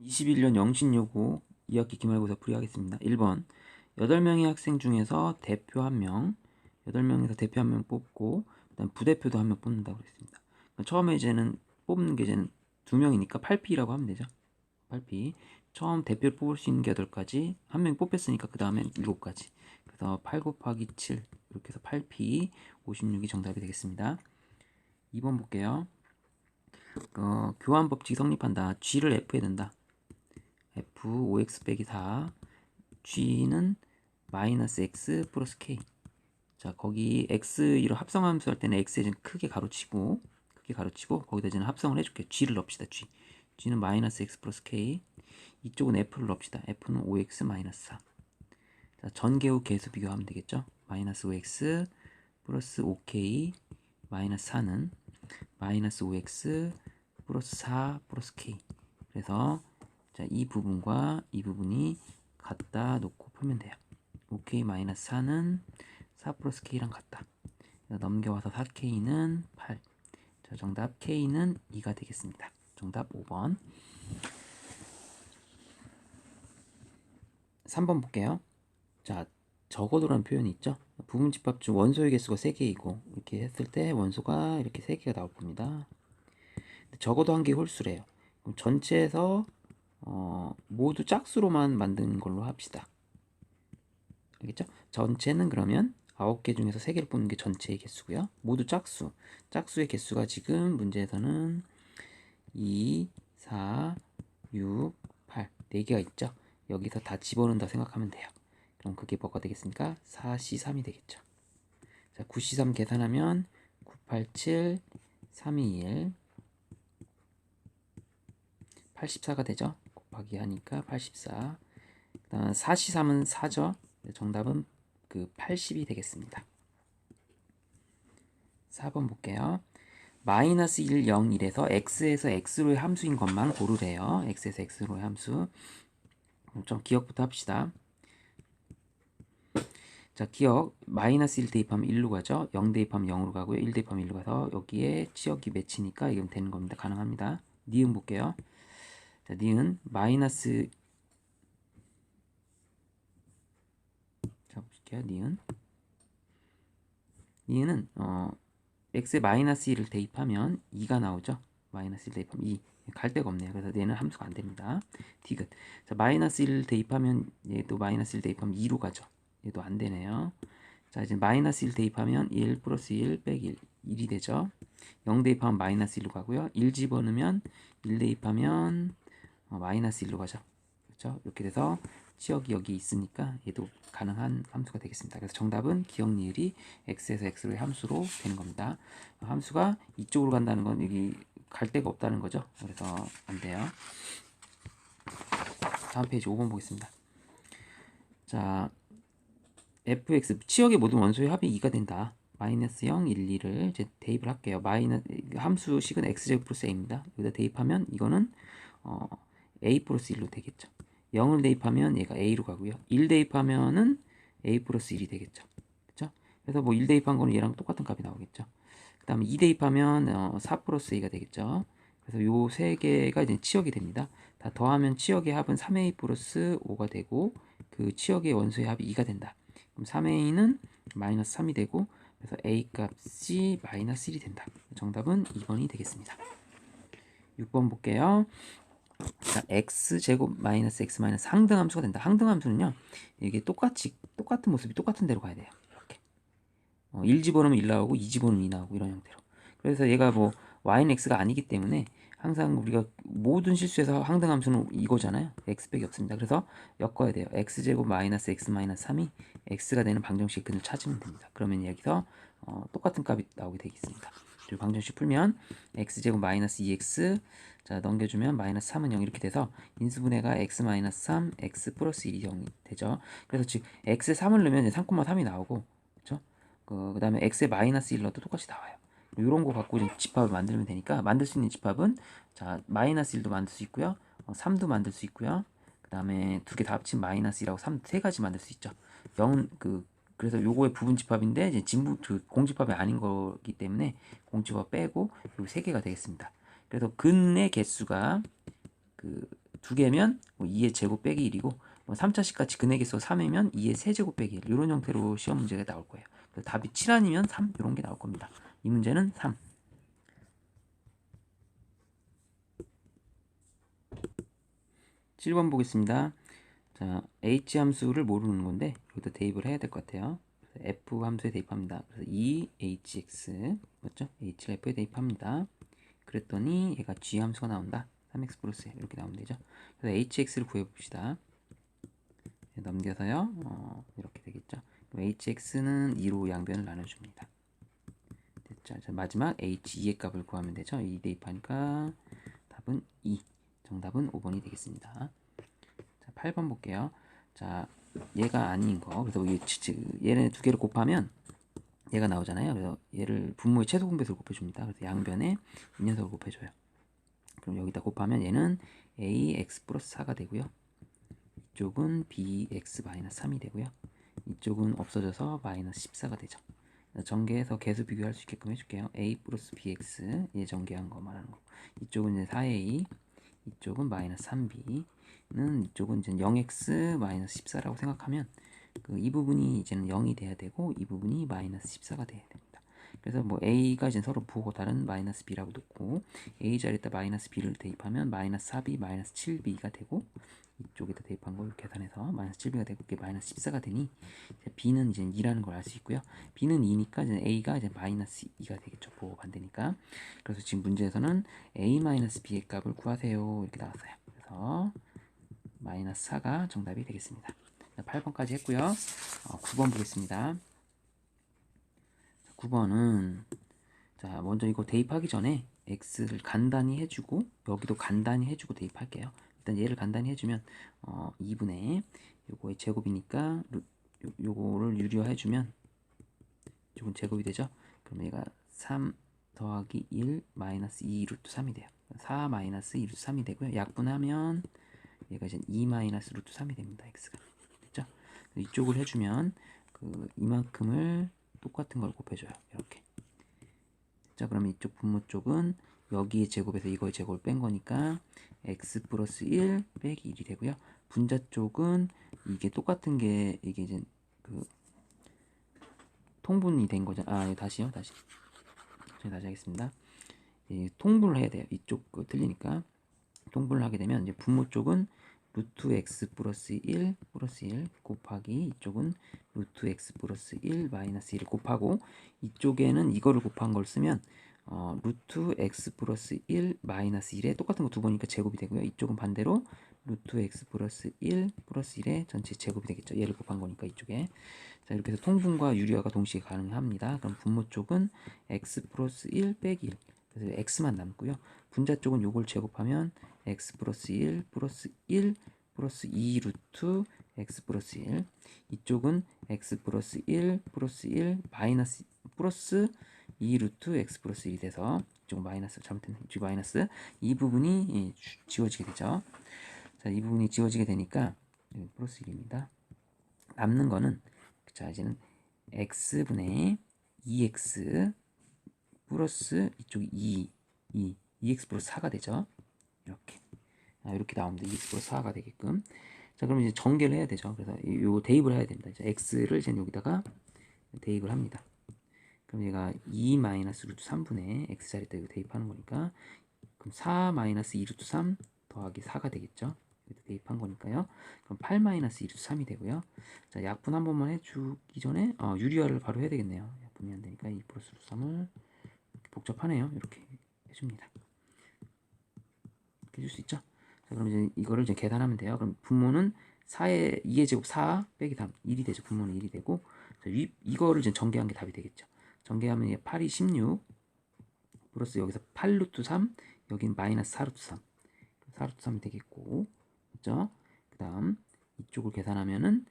21년 영신여고 2학기 기말고사 풀이하겠습니다. 1번 8명의 학생 중에서 대표 1명 8명에서 대표 1명 뽑고 그다음 부대표도 1명 뽑는다고 그랬습니다. 그러니까 처음에 이제는 뽑는 게 이제는 2명이니까 8P라고 하면 되죠. 8P 처음 대표를 뽑을 수 있는 게 8가지 1명 뽑혔으니까 그 다음엔 7가지 그래서 8 곱하기 7 이렇게 해서 8P 56이 정답이 되겠습니다. 2번 볼게요. 교환 법칙이 성립한다. G를 F에 둔다. F 5x 빼기 4 G는 마이너스 X 플러스 K. 자, 거기 X 이런 합성함수 할 때는 X에 좀 크게 가로치고 거기다 이제 합성을 해줄게요. G를 넣읍시다. G는 마이너스 X 플러스 K. 이쪽은 F를 넣읍시다. F는 5x 마이너스 4. 자, 전개후 계수 비교하면 되겠죠. 마이너스 5x 플러스 5k 마이너스 4는 마이너스 5x 플러스 4 플러스 k. 그래서 자, 이 부분과 이 부분이 같다 놓고 풀면 돼요. 5k-4는 4 플러스 k랑 같다. 넘겨와서 4k는 8. 자, 정답 k는 2가 되겠습니다. 정답 5번. 3번 볼게요. 자, 적어도라는 표현이 있죠. 부분집합 중 원소의 개수가 3개이고 이렇게 했을 때 원소가 이렇게 3개가 나올 겁니다. 적어도 한 개의 홀수래요. 그럼 전체에서 모두 짝수로만 만든 걸로 합시다. 알겠죠? 전체는 그러면 9개 중에서 3개를 뽑는 게 전체의 개수고요. 모두 짝수. 짝수의 개수가 지금 문제에서는 2, 4, 6, 8 4개가 있죠. 여기서 다 집어넣는다 생각하면 돼요. 그럼 그게 뭐가 되겠습니까? 4C3이 되겠죠. 자, 9C3 계산하면 987, 321 84가 되죠. 곱하기 하니까 84. 그다음 4C3은 4죠. 정답은 그 80이 되겠습니다. 4번 볼게요. 마이너스 1, 0, 1에서 x에서 x로의 함수인 것만 고르래요. x에서 x로의 함수. 좀 기억부터 합시다. 자, 기억. 마이너스 1 대입하면 1로 가죠. 0 대입하면 0으로 가고요. 1 대입하면 1로 가서 여기에 치역이 맺히니까 이건 되는 겁니다. 가능합니다. 니은 볼게요. 자, 니은 마이너스 자, 볼게요. 니은은 x에 마이너스 1을 대입하면 2가 나오죠. 마이너스 1 대입하면 2. 갈 데가 없네요. 그래서 얘는 함수가 안 됩니다. 디귿. 자, 마이너스 1 대입하면 얘도 마이너스 1 대입하면 2로 가죠. 얘도 안 되네요. 자, 이제 마이너스 1 대입하면 1 플러스 1 빼기 1. 1이 되죠. 0 대입하면 마이너스 1로 가고요. 1 집어넣으면 1 대입하면 마이너스 1로 가죠. 그렇죠? 이렇게 돼서 치역이 여기 있으니까 얘도 가능한 함수가 되겠습니다. 그래서 정답은 기억 니을이 x에서 x로의 함수로 되는 겁니다. 함수가 이쪽으로 간다는 건 여기 갈 데가 없다는 거죠. 그래서 안 돼요. 다음 페이지 5번 보겠습니다. 자, fx 치역의 모든 원소의 합이 2가 된다. 마이너스 0, 1, 2를 이제 대입을 할게요. 함수식은 x제곱 플러스 a입니다. 여기다 대입하면 이거는 a 플러스 1로 되겠죠. 0을 대입하면 얘가 a로 가고요. 1 대입하면은 a 플러스 1이 되겠죠. 그쵸? 그래서 뭐 1 대입한 거는 얘랑 똑같은 값이 나오겠죠. 그 다음에 2 대입하면 4 플러스 a가 되겠죠. 그래서 요 세 개가 이제 치역이 됩니다. 다 더하면 치역의 합은 3a 플러스 5가 되고 그 치역의 원소의 합이 2가 된다. 그럼 3a는 마이너스 3이 되고 그래서 a 값이 마이너스 1이 된다. 정답은 2번이 되겠습니다. 6번 볼게요. 자, x제곱 마이너스 x 마이너스 항등함수가 된다. 항등함수는요, 이게 똑같은 모습이 똑같은 대로 가야 돼요. 이렇게 1 집어넣으면 1 나오고 2 집어넣으면 2 나오고 이런 형태로. 그래서 얘가 뭐 y는 x가 아니기 때문에 항상 우리가 모든 실수에서 항등함수는 이거잖아요. x밖에 없습니다. 그래서 엮어야 돼요. x제곱 마이너스 x 마이너스 3이 x가 되는 방정식 근을 찾으면 됩니다. 그러면 여기서 똑같은 값이 나오게 되겠습니다. 그리고 방정식 풀면 x제곱 마이너스 2x 자 넘겨주면 마이너스 3은 0 이렇게 돼서 인수분해가 x 마이너스 3 x 플러스 1이 0이 되죠. 그래서 즉 x에 3을 넣으면 3,3이 나오고 그렇죠? 그 다음에 x에 마이너스 1 넣어도 똑같이 나와요. 이런 거 갖고 이제 집합을 만들면 되니까 만들 수 있는 집합은 자 마이너스 1도 만들 수 있고요. 3도 만들 수 있고요. 그 다음에 두 개 다 합친 마이너스 1하고 3 세 가지 만들 수 있죠. 0 그래서 요거의 부분 집합인데 이제 공집합이 아닌 거기 때문에 공집합 빼고 요 세 개가 되겠습니다. 그래서 근의 개수가 그 두 개면 뭐 2의 제곱 빼기 1이고 뭐 3차식 같이 근액에서 3이면 2의 세제곱 빼기 1 이런 형태로 시험 문제가 나올 거예요. 그래서 답이 7 아니면 3 이런 게 나올 겁니다. 이 문제는 3. 7번 보겠습니다. 자, h 함수를 모르는 건데 여기다 대입을 해야 될 것 같아요. f 함수에 대입합니다. 그래서 2hx 맞죠? h를 f에 대입합니다. 그랬더니 얘가 g 함수가 나온다. 3x 플러스 이렇게 나오면 되죠. 그래서 hx를 구해봅시다. 넘겨서요. 이렇게 되겠죠. hx는 2로 양변을 나눠줍니다. 됐죠. 자, 마지막 h2의 값을 구하면 되죠. 2 대입하니까 답은 2. 정답은 5번이 되겠습니다. 자, 8번 볼게요. 자, 얘가 아닌 거. 그래서 얘네 두 개를 곱하면 얘가 나오잖아요. 그래서 얘를 분모의 최소 공배수를 곱해줍니다. 그래서 양변에 이 녀석을 곱해줘요. 그럼 여기다 곱하면 얘는 ax 플러스 4가 되고요. 이쪽은 bx 마이너스 3이 되고요. 이쪽은 없어져서 마이너스 14가 되죠. 전개해서 개수 비교할 수 있게끔 해줄게요. a 플러스 bx 얘 전개한 거 말하는 거. 이쪽은 이제 4a, 이쪽은 마이너스 3b는 이쪽은 이제 0x 마이너스 14라고 생각하면 이 부분이 이제는 0이 돼야 되고 이 부분이 마이너스 14가 돼야 됩니다. 그래서 뭐 a가 이제 서로 부호가 다른 마이너스 b라고 놓고 a 자리에다 마이너스 b를 대입하면 마이너스 4b 마이너스 7b가 되고 이쪽에다 대입한 걸 계산해서 마이너스 7b가 되고 이게 마이너스 14가 되니 이제 b는 이제 2라는 걸 알 수 있고요. b는 2니까 이제 a가 이제 마이너스 2가 되겠죠. 부호 반대니까. 그래서 지금 문제에서는 a 마이너스 b의 값을 구하세요 이렇게 나왔어요. 그래서 마이너스 4가 정답이 되겠습니다. 8번까지 했고요. 9번 보겠습니다. 9번은 자 먼저 이거 대입하기 전에 x를 간단히 해주고 여기도 간단히 해주고 대입할게요. 일단 얘를 간단히 해주면 2분의 요거의 제곱이니까 요거를 유리화 해주면 이쪽은 제곱이 되죠. 그럼 얘가 3 더하기 1 마이너스 2 루트 3이 돼요. 4 마이너스 2 루트 3이 되고요. 약분하면 얘가 이제 2 마이너스 루트 3이 됩니다. x가 됐죠? 이쪽을 해주면 이만큼을 똑같은 걸 곱해줘요. 이렇게. 자, 그러면 이쪽 분모 쪽은 여기의 제곱에서 이거의 제곱을 뺀 거니까 x 플러스 1 빼기 1이 되고요. 분자 쪽은 이게 똑같은 게 이게 이제 통분이 된 거죠. 다시 하겠습니다. 통분을 해야 돼요. 이쪽 거 틀리니까 통분을 하게 되면 이제 분모 쪽은 루트 x 플러스 1 플러스 1 곱하기 이쪽은 루트 x 플러스 1 마이너스 1을 곱하고 이쪽에는 이거를 곱한 걸 쓰면 루트 x 플러스 1 마이너스 1에 똑같은 거 두 번이니까 제곱이 되고요. 이쪽은 반대로 루트 x 플러스 1 플러스 1의 전체 제곱이 되겠죠. 얘를 곱한 거니까 이쪽에. 자, 이렇게 해서 통분과 유리화가 동시에 가능합니다. 그럼 분모 쪽은 x 플러스 1 빼기 1 그래서 x만 남고요. 분자 쪽은 요걸 제곱하면 x 플러스 1 플러스 1 플러스 2 루트 x 플러스 1 이쪽은 x 플러스 1 플러스 1 마이너스 플러스 2 루트 x 플러스 1이 돼서 이쪽은 마이너스 잘못했네. 이쪽 마이너스 이 부분이 지워지게 되죠. 자, 이 부분이 지워지게 되니까 플러스 1입니다. 남는 거는 자 이제는 x분의 2x 플러스 이쪽이 2x 플러스 4가 되죠. 이렇게 나옵니다. 2x 플러스 4가 되게끔. 자, 그럼 이제 전개를 해야 되죠. 그래서 요 대입을 해야 됩니다. 이제 x를 이제 여기다가 대입을 합니다. 그럼 얘가 2 마이너스 루트 3분의 x 자리에다 이거 대입하는 거니까 그럼 4 마이너스 2 루트 3 더하기 4가 되겠죠. 대입한 거니까요. 그럼 8 마이너스 2 루트 3이 되고요. 자, 약분 한 번만 해주기 전에 유리화를 바로 해야 되겠네요. 약분이 안 되니까 2 플러스 루트 3을 복잡하네요. 이렇게 해줍니다. 이렇게 해줄 수 있죠. 자, 그럼 이제 이거를 이제 계산하면 돼요. 그럼 분모는 4의 2의 제곱 4 빼기 3 1이 되죠. 분모는 1이 되고 자, 이거를 이제 전개한 게 답이 되겠죠. 전개하면 이게 8이 16 플러스 여기서 8 루트 3 여긴 마이너스 4 루트 3 4 루트 3이 되겠고 그죠? 그 다음 이쪽을 계산하면은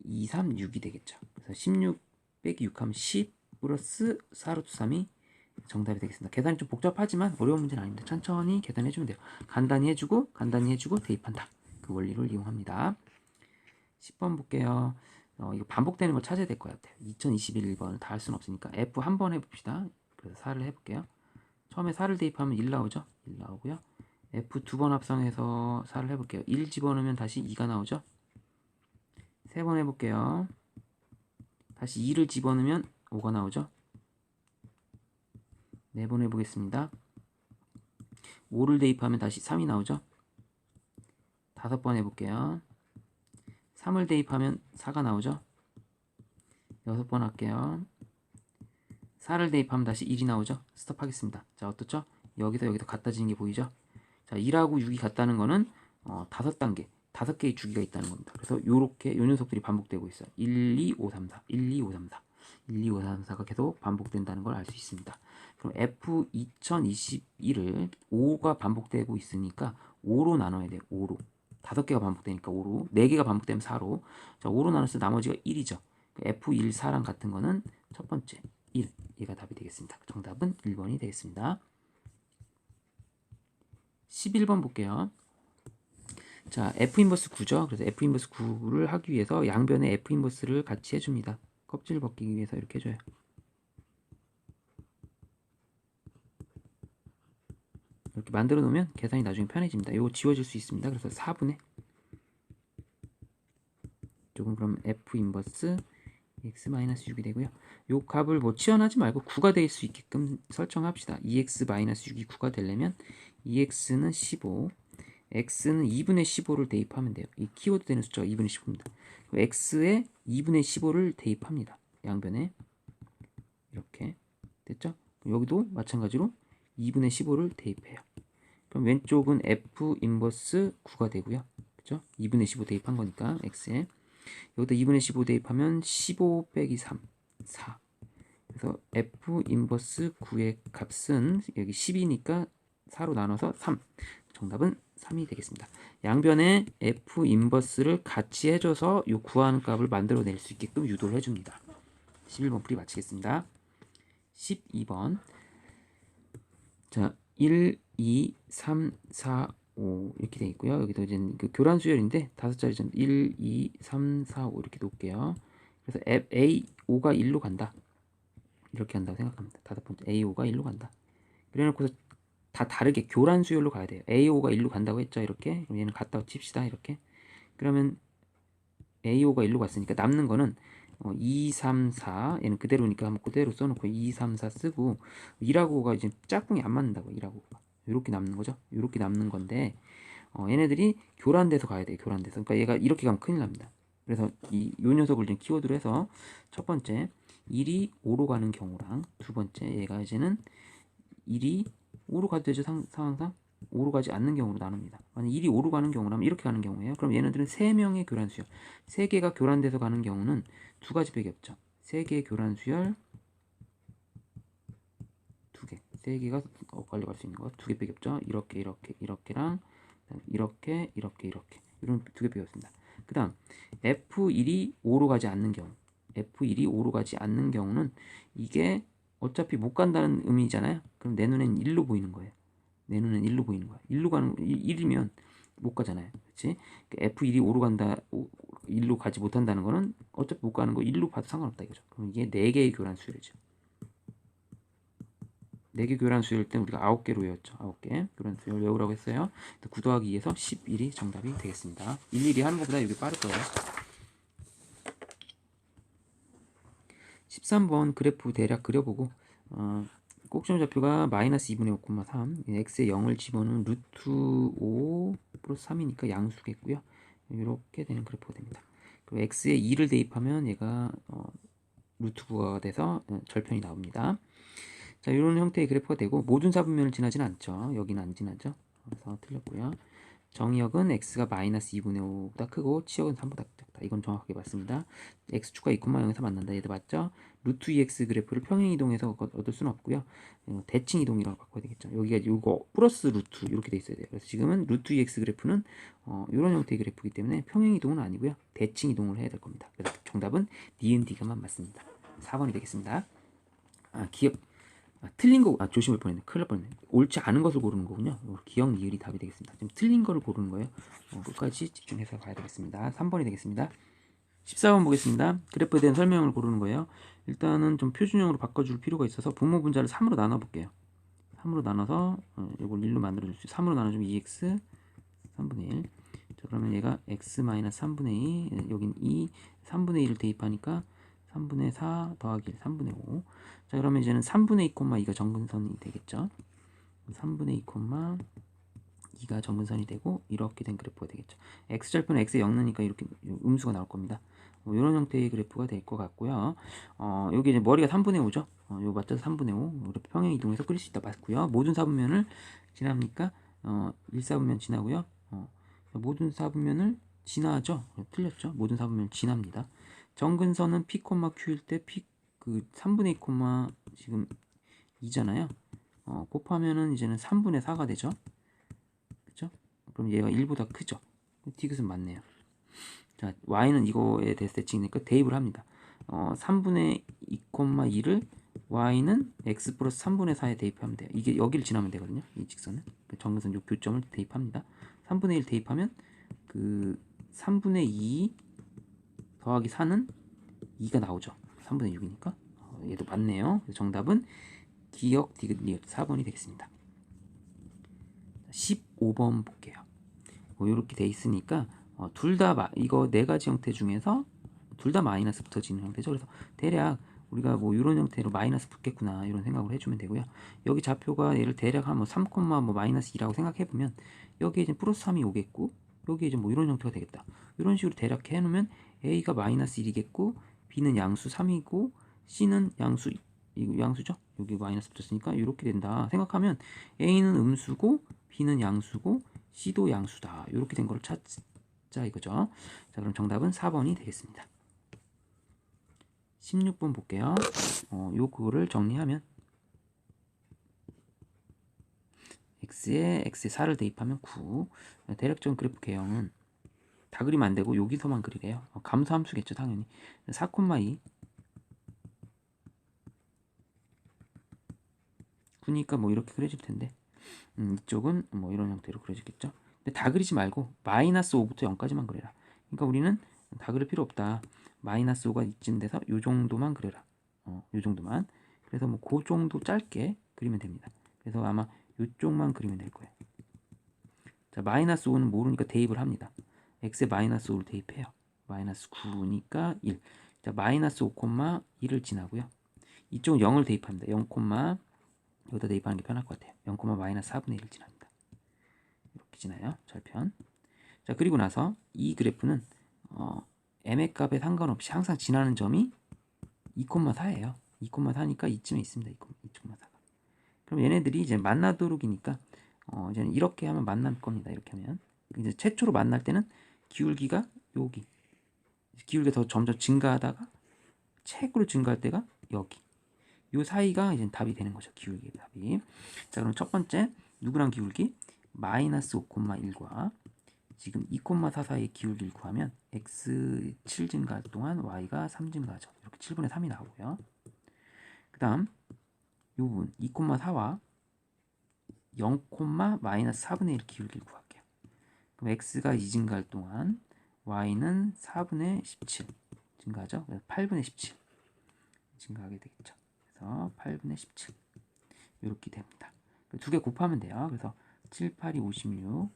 2, 3, 6이 되겠죠. 그래서 16 빼기 6 하면 10 플러스 4 루트 3이 정답이 되겠습니다. 계산이 좀 복잡하지만 어려운 문제는 아닙니다. 천천히 계산해주면 돼요. 간단히 해주고 대입한다. 그 원리를 이용합니다. 10번 볼게요. 이거 반복되는 걸 찾아야 될 것 같아요. 2021번 다 할 수는 없으니까 F 한번 해봅시다. 그래서 4를 해볼게요. 처음에 4를 대입하면 1 나오죠? 1 나오고요. F 두 번 합성해서 4를 해볼게요. 1 집어넣으면 다시 2가 나오죠. 3번 해볼게요. 다시 2를 집어넣으면 5가 나오죠. 4번 해보겠습니다. 5를 대입하면 다시 3이 나오죠. 5번 해볼게요. 3을 대입하면 4가 나오죠. 6번 할게요. 4를 대입하면 다시 1이 나오죠. 스톱하겠습니다. 자, 어떻죠? 여기서 같아지는 게 보이죠? 자, 1하고 6이 같다는 거는 5단계, 5개의 주기가 있다는 겁니다. 그래서 요렇게 요 녀석들이 반복되고 있어요. 1, 2, 5, 3, 4, 1, 2, 5, 3, 4, 1, 2, 5, 3, 4가 계속 반복된다는 걸 알 수 있습니다. 그럼 F 2021을 5가 반복되고 있으니까 5로 나눠야 돼요. 5로. 5개가 반복되니까 5로. 4개가 반복되면 4로. 자, 5로 나눴을 때 나머지가 1이죠. F14랑 같은 거는 첫 번째 1. 얘가 답이 되겠습니다. 정답은 1번이 되겠습니다. 11번 볼게요. 자, F 인버스 9죠. 그래서 F 인버스 9를 하기 위해서 양변에 F 인버스를 같이 해줍니다. 껍질 벗기기 위해서 이렇게 해줘요. 이렇게 만들어 놓으면 계산이 나중에 편해집니다. 이거 지워질 수 있습니다. 그래서 4분의 조금 그럼 F 인버스 x-6이 되고요. 요 값을 뭐 치환하지 말고 9가 될 수 있게끔 설정합시다. 2x-6이 9가 되려면 2x는 15, x는 2분의 15를 대입하면 돼요. 이 키워드 되는 숫자가 2분의 15입니다. x에 2분의 15를 대입합니다. 양변에 이렇게 됐죠? 여기도 마찬가지로 2분의 15를 대입해요. 그럼 왼쪽은 f 인버스 9가 되고요. 그죠? 2분의 15 대입한 거니까 x에 여기다 2분의 15 대입하면 15 빼기 3, 4. 그래서 f 인버스 9의 값은 여기 10이니까 4로 나눠서 3. 정답은 3이 되겠습니다. 양변에 f 인버스를 같이 해줘서 이 구하는 값을 만들어낼 수 있게끔 유도를 해줍니다. 11번 풀이 마치겠습니다. 12번 자 1, 2, 3, 4, 5 이렇게 되어 있고요. 여기도 이제 그 교란 수열인데 5자리 전 1, 2, 3, 4, 5 이렇게 놓을게요. 그래서 A, 5가 1로 간다. 이렇게 한다고 생각합니다. 5번째 A, 5가 1로 간다. 그래놓고서 다 다르게 교란 수열로 가야 돼요. A, 5가 1로 간다고 했죠. 이렇게. 그럼 얘는 갖다 칩시다. 이렇게. 그러면 A, 5가 1로 갔으니까 남는 거는 2, 3, 4 얘는 그대로니까 한번 그대로 써놓고 2, 3, 4 쓰고 2하고 5가 이제 짝꿍이 안 맞는다고 1하고 5가 이렇게 남는 거죠. 이렇게 남는 건데 얘네들이 교란돼서 가야 돼요. 교란돼서. 그러니까 얘가 이렇게 가면 큰일 납니다. 그래서 요 녀석을 좀 키워드로 해서 첫 번째 1이 5로 가는 경우랑 두 번째 얘가 이제는 1이 5로 가도 되죠. 상황상 5로 가지 않는 경우로 나눕니다. 만약 1이 5로 가는 경우라면 이렇게 가는 경우예요. 그럼 얘네들은 3명의 교란 수열 3개가 교란돼서 가는 경우는 두 가지밖에 없죠. 3개의 교란 수열 2개 3개가 엇갈려 갈 수 있는 거 2개밖에 없죠. 이렇게랑 이렇게 이런 2개밖에 없습니다. 그 다음 F1이 5로 가지 않는 경우 F1이 5로 가지 않는 경우는 이게 어차피 못 간다는 의미잖아요. 그럼 내 눈엔 1로 보이는 거예요. 내 눈엔 1로 보이는 거야. 1로 가는 1이면 못 가잖아요. 그렇지? F1이 5로 간다 1로 가지 못한다는 거는 어차피 못 가는 거 1로 봐도 상관없다 이거죠. 그럼 이게 4개의 교란 수열이죠. 4개 교란 수열 때 우리가 9개로 외웠죠. 9개 교란 수열 외우라고 했어요. 9 더하기 2에서 11이 정답이 되겠습니다. 일일이 하는 것보다 이게 빠를 거예요. 13번 그래프 대략 그려보고 꼭지점 좌표가 마이너스 2분의 5,3 x에 0을 집어넣으면 루트 5 플러스 3이니까 양수겠고요. 이렇게 되는 그래프가 됩니다. 그리고 x에 2를 대입하면 얘가 루트 9가 돼서 절편이 나옵니다. 자, 이런 형태의 그래프가 되고 모든 사분면을 지나지는 않죠. 여기는 안 지나죠. 그래서 틀렸고요. 정의역은 x가 마이너스 2분의 5보다 크고 치역은 3보다 작다. 이건 정확하게 맞습니다. x축과 2,0에서 만난다. 얘도 맞죠? 루트 2x 그래프를 평행이동해서 얻을 수는 없고요. 대칭이동이라고 바꿔야 되겠죠. 여기가 이거 플러스 루트 이렇게 돼 있어야 돼요. 그래서 지금은 루트 2x 그래프는 이런 형태의 그래프이기 때문에 평행이동은 아니고요. 대칭이동을 해야 될 겁니다. 그래서 정답은 니은 D가만 맞습니다. 4번이 되겠습니다. 틀린 거, 조심할 뻔했네. 큰일 날 뻔했네. 옳지 않은 것을 고르는 거군요. 기억, 니을이 답이 되겠습니다. 지금 틀린 거를 고르는 거예요. 끝까지 집중해서 가야 되겠습니다. 3번이 되겠습니다. 14번 보겠습니다. 그래프에 대한 설명을 고르는 거예요. 일단은 좀 표준형으로 바꿔줄 필요가 있어서 분모 분자를 3으로 나눠볼게요. 3으로 나눠서 이걸 1로 만들어줄 수 있어요. 3으로 나눠주면 2x 3분의 1. 자, 그러면 얘가 x-3분의 2, 여긴 2, 3분의 1을 대입하니까 3분의 4 더하기 1, 3분의 5. 자, 그러면 이제는 3분의 2, 2가 정근선이 되겠죠. 3분의 2, 2가 정근선이 되고 이렇게 된 그래프가 되겠죠. x절편 x에 0 넣으니까 이렇게 음수가 나올 겁니다. 이런 형태의 그래프가 될 것 같고요. 여기 이제 머리가 3분의 5죠. 요 맞춰서 3분의 5 이렇게 평행 이동해서 그릴 수 있다 맞고요. 모든 사분면을 지납니까? 1사분면 지나고요. 모든 사분면을 지나죠. 틀렸죠. 모든 사분면 지납니다. 정근선은 p, q일 때 p 그 3분의 2, 지금 2잖아요. 곱하면은 이제는 3분의 4가 되죠. 그죠? 그럼 얘가 1보다 크죠. 디귿은 맞네요. 자, y는 이거에 대해서 대칭이니까 대입을 합니다. 3분의 2, 2를 y는 x 플러스 3분의 4에 대입하면 돼요. 이게 여기를 지나면 되거든요. 이 직선은. 정근선 요 교점을 대입합니다. 3분의 1 대입하면 그 3분의 2 더하기 4는 2가 나오죠. 3분의 6이니까. 얘도 맞네요. 정답은 기역 디귿 리을 4번이 되겠습니다. 15번 볼게요. 이렇게 돼 있으니까 둘 다 이거 네 가지 형태 중에서 둘 다 마이너스 붙어지는 형태죠. 그래서 대략 우리가 뭐 이런 형태로 마이너스 붙겠구나 이런 생각을 해주면 되고요. 여기 좌표가 얘를 대략 한 뭐 3, 뭐 마이너스 2라고 생각해 보면 여기에 이제 플러스 3이 오겠고 여기에 이제 뭐 이런 형태가 되겠다. 이런 식으로 대략 해놓으면 a가 마이너스 1이겠고 b는 양수 3이고 c는 양수 이거 양수죠. 여기 마이너스 붙었으니까 이렇게 된다 생각하면 a는 음수고 b는 양수고 c도 양수다. 이렇게 된 걸 찾자 이거죠. 자, 그럼 정답은 4번이 되겠습니다. 16번 볼게요. 그거를 정리하면 x에 4를 대입하면 9. 대략적인 그래프 개형은 다 그리면 안 되고 여기서만 그리래요. 감소함수겠죠, 당연히. 4,2 9니까 뭐 이렇게 그려질 텐데 이쪽은 뭐 이런 형태로 그려지겠죠. 근데 다 그리지 말고 마이너스 5부터 0까지만 그려라. 그러니까 우리는 다 그릴 필요 없다. 마이너스 5가 이쯤 돼서 요 정도만 그려라. 요 정도만. 그래서 뭐 그 정도 짧게 그리면 됩니다. 그래서 아마 요쪽만 그리면 될 거예요. 자, 마이너스 5는 모르니까 대입을 합니다. x에 마이너스 5를 대입해요. 마이너스 9니까 1. 자, 마이너스 5, 1을 지나고요. 이쪽은 0을 대입합니다. 0, 여기다 대입하는 게 편할 것 같아요. 0, 마이너스 4분의 1을 지납니다. 이렇게 지나요. 절편. 자, 그리고 나서 이 그래프는 m의 값에 상관없이 항상 지나는 점이 2,4예요. 2,4니까 이쯤에 있습니다. 2,4가. 그럼 얘네들이 이제 만나도록이니까 이제는 이렇게 하면 만날 겁니다. 이렇게 하면 이제 최초로 만날 때는 기울기가 여기, 기울기가 더 점점 증가하다가 최고로 증가할 때가 여기. 요 사이가 이제 답이 되는 거죠. 기울기의 답이. 자, 그럼 첫 번째 누구랑 기울기? 마이너스 5,1과 지금 2,4 사이의 기울기를 구하면 x 7 증가할 동안 y가 3 증가하죠. 이렇게 7분의 3이 나오고요. 그 다음 이 부분 2,4와 0, 마이너스 4분의 1 기울기를 구할게요. 그럼 x가 2 증가할 동안 y는 4분의 17 증가하죠. 그래서 8분의 17 증가하게 되겠죠. 그래서 8분의 17 이렇게 됩니다. 두 개 곱하면 돼요. 그래서 7, 8이 56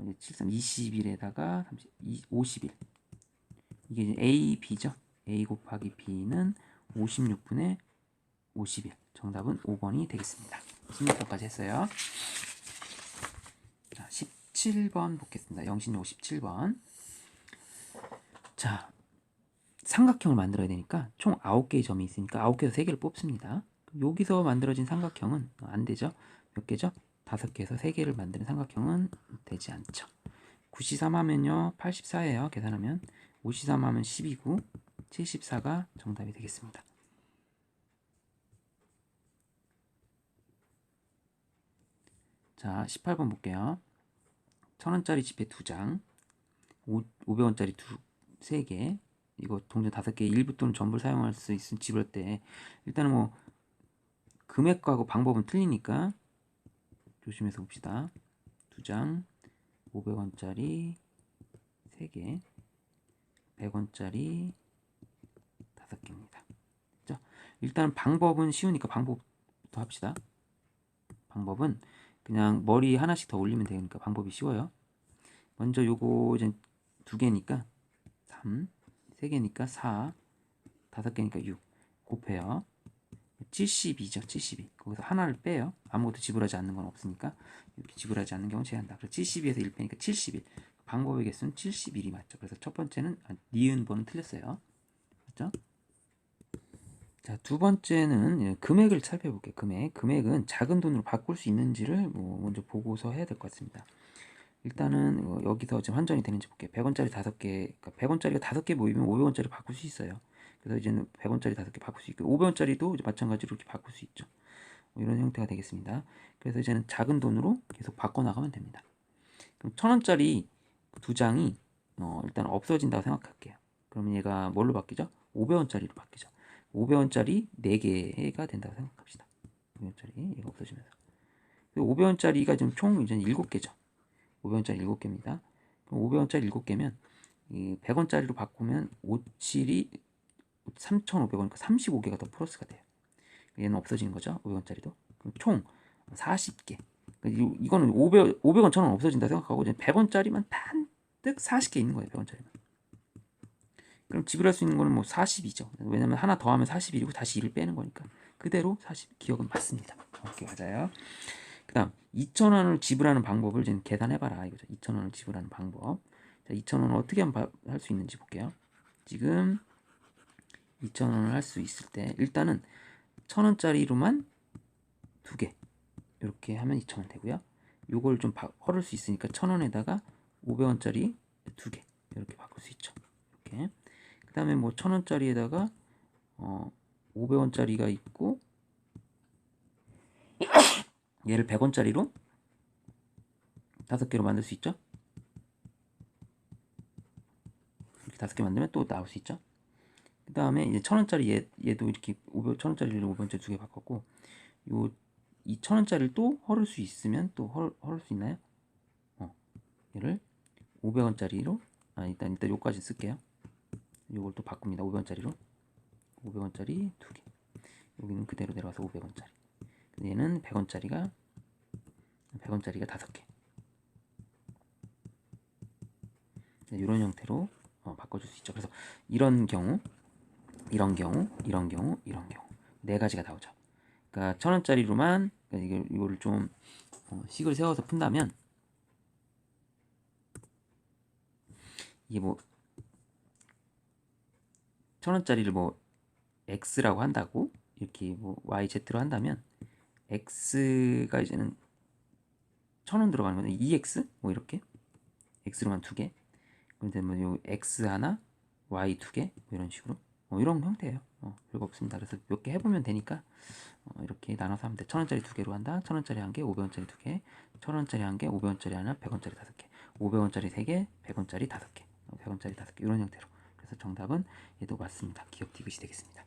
이제 7, 3, 21에다가 51 이게 이제 A, B죠. A 곱하기 B는 56분의 51 정답은 5번이 되겠습니다. 16번까지 했어요. 자, 17번 보겠습니다. 영신이 57번. 자, 삼각형을 만들어야 되니까 총 9개의 점이 있으니까 9개에서 3개를 뽑습니다. 여기서 만들어진 삼각형은 안 되죠. 몇 개죠? 5개에서 3개를 만드는 삼각형은 되지 않죠. 93 하면요 84예요. 계산하면 53 하면 12고 74가 정답이 되겠습니다. 자, 18번 볼게요. 1,000원짜리 지폐 2장, 500원짜리 3개, 이거 동전 5개 일부 또는 전부를 사용할 수 있는 지불할 때 일단은 뭐 금액하고 방법은 틀리니까 조심해서 봅시다. 2장, 500원짜리 3개, 100원짜리 5개입니다. 자, 일단 방법은 쉬우니까 방법부터 합시다. 방법은 그냥 머리 하나씩 더 올리면 되니까 방법이 쉬워요. 먼저 요거 이제 2개니까 3, 3개니까 4, 5개니까 6 곱해요. 72죠. 72. 거기서 하나를 빼요. 아무것도 지불하지 않는 건 없으니까 이렇게 지불하지 않는 경우는 제한다. 그래서 72에서 1 빼니까 71. 방법의 개수는 71이 맞죠. 그래서 첫 번째는 니은 번은 틀렸어요. 맞죠? 자, 두 번째는 금액을 살펴볼게요. 금액은 작은 돈으로 바꿀 수 있는지를 먼저 보고서 해야 될 것 같습니다. 일단은 여기서 지금 환전이 되는지 볼게요. 100원짜리 5개, 그러니까 100원짜리가 5개 모이면 500원짜리 바꿀 수 있어요. 그래서 이제는 100원짜리 5개 바꿀 수 있고 500원짜리도 마찬가지로 이렇게 바꿀 수 있죠. 이런 형태가 되겠습니다. 그래서 이제는 작은 돈으로 계속 바꿔나가면 됩니다. 그럼 1000원짜리 2장이 일단 없어진다고 생각할게요. 그러면 얘가 뭘로 바뀌죠? 500원짜리로 바뀌죠. 500원짜리 4개가 된다고 생각합시다. 500원짜리 얘가 없어지면서 500원짜리가 지금 총 이제 7개죠. 500원짜리 7개입니다. 그럼 500원짜리 7개면 이 100원짜리로 바꾸면 57이 3,500원이니까 35개가 더 플러스가 돼요. 얘는 없어지는 거죠. 500원짜리도. 그럼 총 40개. 이거는 500원, 1000원 없어진다 생각하고 이제 100원짜리만 단뜩 40개 있는 거예요. 100원짜리만. 그럼 지불할 수 있는 거는 뭐 40이죠. 왜냐면 하나 더 하면 41이고 다시 1을 빼는 거니까 그대로 40 기억은 맞습니다. 오케이, 맞아요. 그 다음 2,000원을 지불하는 방법을 이제 계산해봐라 이거죠. 2,000원을 지불하는 방법. 자, 2,000원을 어떻게 하면 할 수 있는지 볼게요. 지금 2,000원을 할 수 있을 때 일단은 1,000원짜리로만 2개 이렇게 하면 2,000원 되고요. 요걸 좀 헐을 수 있으니까 1,000원에다가 500원짜리 2개 이렇게 바꿀 수 있죠. 이렇게. 그 다음에 뭐 1,000원짜리에다가 500원짜리가 있고 얘를 100원짜리로 5개로 만들 수 있죠. 이렇게 5개 만들면 또 나올 수 있죠. 그 다음에 이제 1,000원짜리 얘도 이렇게 1,000원짜리를 500원짜리 2개 바꿨고 요 2,000원짜리를 또 헐을 수 있으면 또 헐을 수 있나요? 얘를 500원짜리로 일단 요까지 쓸게요. 요걸 또 바꿉니다. 500원짜리로 500원짜리 2개. 여기는 그대로 내려와서 500원짜리. 얘는 100원짜리가 5개. 이런 형태로 바꿔줄 수 있죠. 그래서 이런 경우 네 가지가 나오죠. 그러니까 1,000원짜리로만 이거를 좀 식을 세워서 푼다면 이게 뭐 1,000원짜리를 뭐 x라고 한다고 이렇게 뭐 yz로 한다면 x가 이제는 1,000원 들어가는 거는 2x 뭐 이렇게 x로만 2개. 근데 뭐 요 x 하나 y 2개 뭐 이런 식으로 이런 형태예요. 별거 없습니다. 그래서 몇 개 해보면 되니까 이렇게 나눠서 하면 돼. 1,000원짜리 2개로 한다. 1,000원짜리 1개, 500원짜리 2개, 1,000원짜리 1개, 500원짜리 하나, 100원짜리 5개, 500원짜리 3개, 100원짜리 5개, 100원짜리 5개 이런 형태로. 그래서 정답은 얘도 맞습니다. 기억 디귿이 되겠습니다.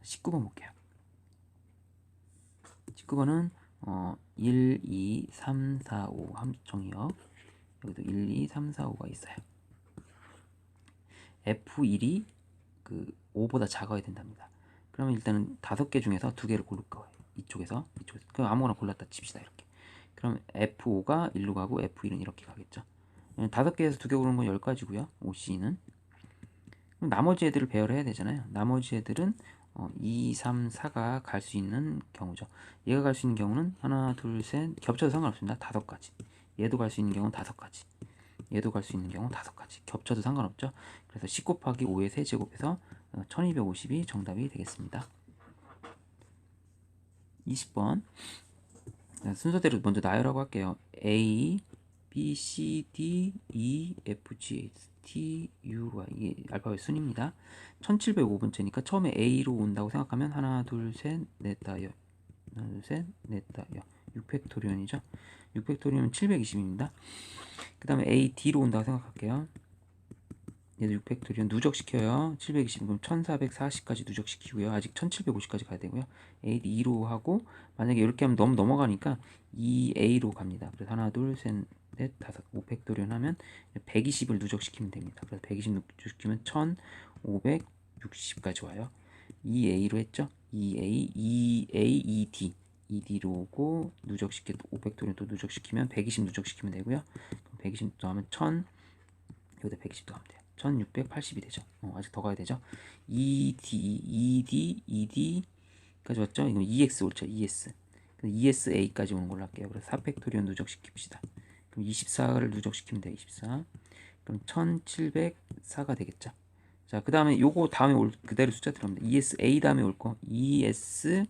19번 볼게요. 19번은 1, 2, 3, 4, 5 함수정이요. 여기도 1, 2, 3, 4, 5가 있어요. F1이 그 5보다 작아야 된답니다. 그러면 일단은 5개 중에서 2개를 고를 거예요. 이쪽에서 그럼 아무거나 골랐다 칩시다. 이렇게. 그럼 F5가 1로 가고 F1은 이렇게 가겠죠. 5개에서 2개 고르는 건 10가지고요. OC는. 그럼 나머지 애들을 배열을 해야 되잖아요. 나머지 애들은 2, 3, 4가 갈 수 있는 경우죠. 얘가 갈 수 있는 경우는 하나, 둘, 셋 겹쳐도 상관없습니다. 5가지. 얘도 갈 수 있는 경우는 5가지. 얘도 갈 수 있는 경우 5가지. 겹쳐도 상관없죠. 그래서 10 곱하기 5의 세제곱해서 1250이 정답이 되겠습니다. 20번 순서대로 먼저 나열하고 할게요. A, B, C, D, E, F, G, H, T, U, Y 이게 알파벳 순입니다. 1705번째니까 처음에 A로 온다고 생각하면 하나, 둘, 셋, 넷, 다, 여 하나, 둘, 셋, 넷, 다, 여 6팩토리언이죠. 6팩토리언은 720입니다. 그 다음에 A, D로 온다고 생각할게요. 얘도 6팩토리언 누적시켜요. 720 그럼 1440까지 누적시키고요. 아직 1750까지 가야 되고요. A, E로 하고 만약에 이렇게 하면 너무 넘어가니까 2A로 갑니다. 그래서 하나, 둘, 셋, 넷, 다섯 5팩토리언 하면 120을 누적시키면 됩니다. 그래서 120 누적시키면 1560까지 와요. 2A로 했죠. 2A, 2A, 2D ED로 오고 누적시켜 500도를 또 누적시키면 120 누적시키면 되고요. 그럼 120 더하면 1000 여기다 120 더하면 돼요. 1680이 되죠. 아직 더 가야 되죠. ED까지 왔죠. 이거 EX 옳죠. ES. ESA까지 오는 걸로 할게요. 그래서 4팩토리온 누적시킵시다. 그럼 24를 누적시키면 돼요. 24. 그럼 1704가 되겠죠. 자, 그 다음에 요거 다음에 올 그대로 숫자 들어갑니다. ESA 다음에 올 거 ESA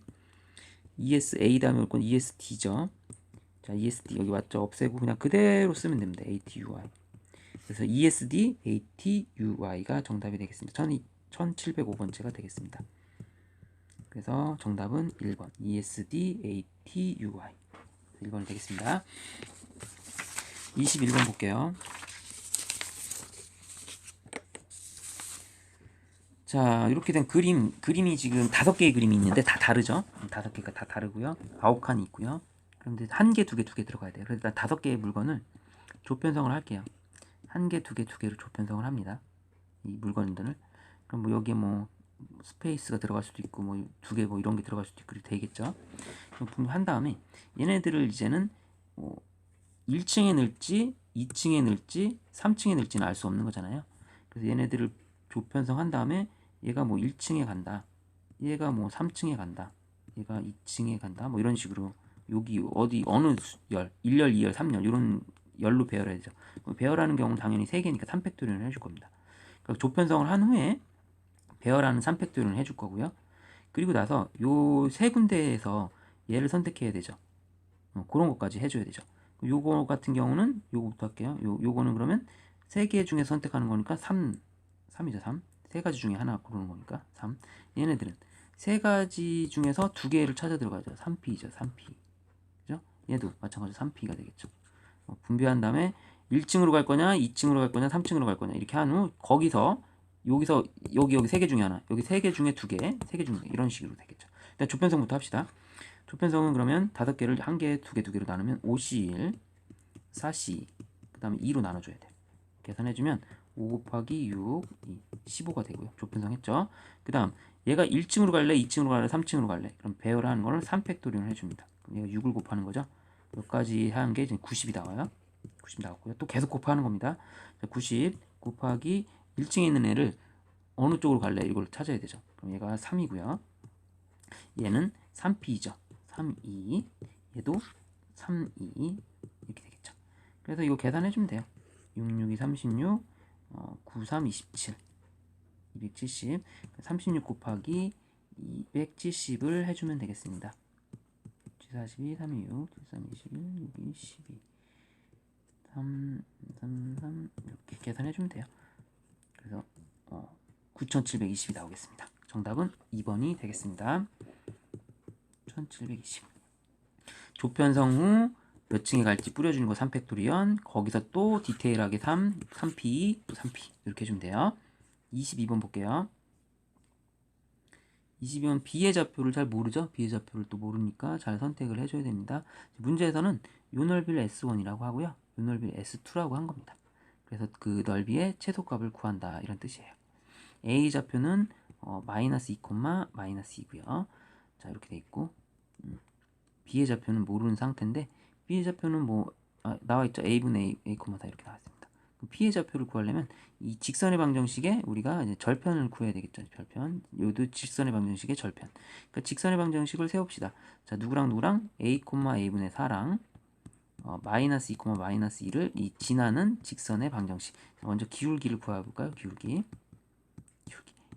다음에 올 건 ESD죠. 자, ESD 여기 맞죠? 없애고 그냥 그대로 쓰면 됩니다. ATUI. 그래서 ESD ATUI가 정답이 되겠습니다. 1705번째가 되겠습니다. 그래서 정답은 1번 ESD ATUI 1번이 되겠습니다. 21번 볼게요. 자, 이렇게 된 그림이 지금 5개의 그림이 있는데 다 다르죠? 5개가 다 다르고요. 9칸이 있고요. 그런데 1개, 2개, 2개 들어가야 돼요. 그래서 5개의 물건을 조편성을 할게요. 1개, 2개, 2개로 조편성을 합니다. 이 물건들을. 그럼 뭐 여기에 뭐 스페이스가 들어갈 수도 있고 뭐 2개 뭐 이런 게 들어갈 수도 있고 되겠죠. 그럼 한 다음에 얘네들을 이제는 1층에 넣을지 2층에 넣을지 3층에 넣을지는 알 수 없는 거잖아요. 그래서 얘네들을 조편성한 다음에 얘가 뭐 1층에 간다, 얘가 뭐 3층에 간다, 얘가 2층에 간다, 뭐 이런 식으로 여기 어디 어느 열 1열, 2열, 3열 이런 열로 배열해야 되죠. 배열하는 경우는 당연히 3개니까 3팩토리온을 해줄 겁니다. 그러니까 조편성을 한 후에 배열하는 3팩토리온을 해줄 거고요. 그리고 나서 요 세 군데에서 얘를 선택해야 되죠. 그런 것까지 해줘야 되죠. 요거 같은 경우는 요거부터 할게요. 요거는 그러면 3개 중에 선택하는 거니까 3이죠. 3. 3가지 중에 하나 고르는 거니까 3. 얘네들은 3가지 중에서 2개를 찾아 들어가죠. 3P죠. 3P. 그죠? 얘도 마찬가지로 3P가 되겠죠. 분배한 다음에 1층으로 갈 거냐, 2층으로 갈 거냐, 3층으로 갈 거냐 이렇게 한 후 거기서 여기서 여기 3개 중에 하나, 여기 3개 중에 2개, 3개 중에 이런 식으로 되겠죠. 일단 조편성부터 합시다. 조편성은 그러면 5개를 1개, 2개, 2개로 나누면 5C1, 4C, 그 다음에 2로 나눠줘야 돼요. 계산해주면 5 곱하기 6, 15가 되고요. 조편성 했죠. 그 다음 얘가 1층으로 갈래, 2층으로 갈래, 3층으로 갈래. 그럼 배열하는 거를 3팩토리온을 해줍니다. 그럼 얘가 6을 곱하는 거죠. 여기까지 하는 게 이제 90이 나와요. 90 나왔고요. 또 계속 곱하는 겁니다. 90 곱하기 1층에 있는 애를 어느 쪽으로 갈래? 이걸 찾아야 되죠. 그럼 얘가 3이고요. 얘는 3P죠. 3, 2. 얘도 3, 2. 이렇게 되겠죠. 그래서 이거 계산해주면 돼요. 6, 6이 36, 9, 3, 27. 270. 36 곱하기 270을 해주면 되겠습니다. 42, 36, 73, 21, 62, 12. 3, 3, 3 이렇게 계산해주면 돼요. 그래서 9720이 나오겠습니다. 정답은 2번이 되겠습니다. 1720. 조편성 후 몇 층에 갈지 뿌려주는 거 3팩토리온. 거기서 또 디테일하게 3P, 또 3P 이렇게 해주면 돼요. 22번 볼게요. 22번 B의 좌표를 잘 모르죠? B의 좌표를 또 모르니까 잘 선택을 해줘야 됩니다. 문제에서는 요 넓이를 S1이라고 하고요. 요 넓이를 S2라고 한 겁니다. 그래서 그 넓이의 최소값을 구한다 이런 뜻이에요. A 좌표는 마이너스 2, 마이너스 2고요. 자 이렇게 돼 있고 B의 좌표는 모르는 상태인데 B의 좌표는 뭐 나와 있죠. A분의 A, 4 이렇게 나왔습니다. P의 좌표를 구하려면 이 직선의 방정식에 우리가 이제 절편을 구해야 되겠죠. 절편. 요도 직선의 방정식의 절편. 그러니까 직선의 방정식을 세웁시다. 자 누구랑 누구랑 A, A분의 4랑 마이너스 2, 마이너스 2를 이 지나는 직선의 방정식. 자, 먼저 기울기를 구해볼까요? 기울기.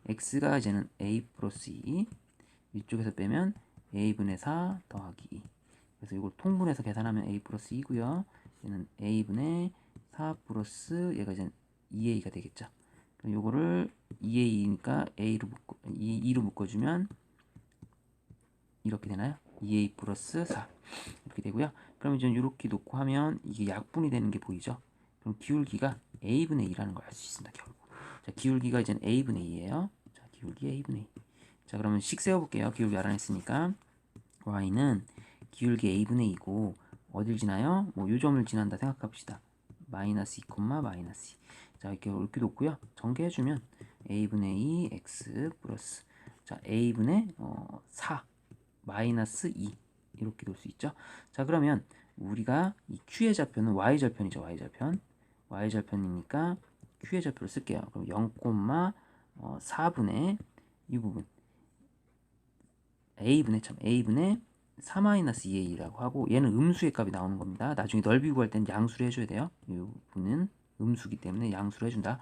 x가 이제는 a 플러스 2 위쪽에서 빼면 a분의 4 더하기 2. 그래서 이걸 통분해서 계산하면 a 플러스 2고요. 얘는 a분의 4 플러스 얘가 이제 2a가 되겠죠. 그럼 요거를 2a니까 a로 2로 묶어주면 이렇게 되나요? 2a 플러스 4 이렇게 되고요. 그럼 이제 이렇게 놓고 하면 이게 약분이 되는 게 보이죠? 그럼 기울기가 a분의 2라는 걸 알 수 있습니다. 결국. 자, 기울기가 이제 a분의 2예요. 자, 기울기 a분의 2. 자, 그러면 식 세워볼게요. 기울기 알아냈으니까 y는 기울기 a분의 2고 어딜 지나요? 뭐 요 점을 지난다 생각합시다. 마이너스 2, 마이너스 2. 자, 이렇게 놓고요. 전개해주면 a분의 2 x 플러스 자 a분의 4 마이너스 2 이렇게 놓을 수 있죠. 자, 그러면 우리가 이 Q의 좌표는 Y절편이죠. Y절편. Y절편이니까 Q의 좌표를 쓸게요. 그럼 0,4분의 이 부분 A분의 4-2A라고 하고, 얘는 음수의 값이 나오는 겁니다. 나중에 넓이 구할 때는 양수를 해줘야 돼요. 이 부분은 음수기 때문에 양수를 해준다.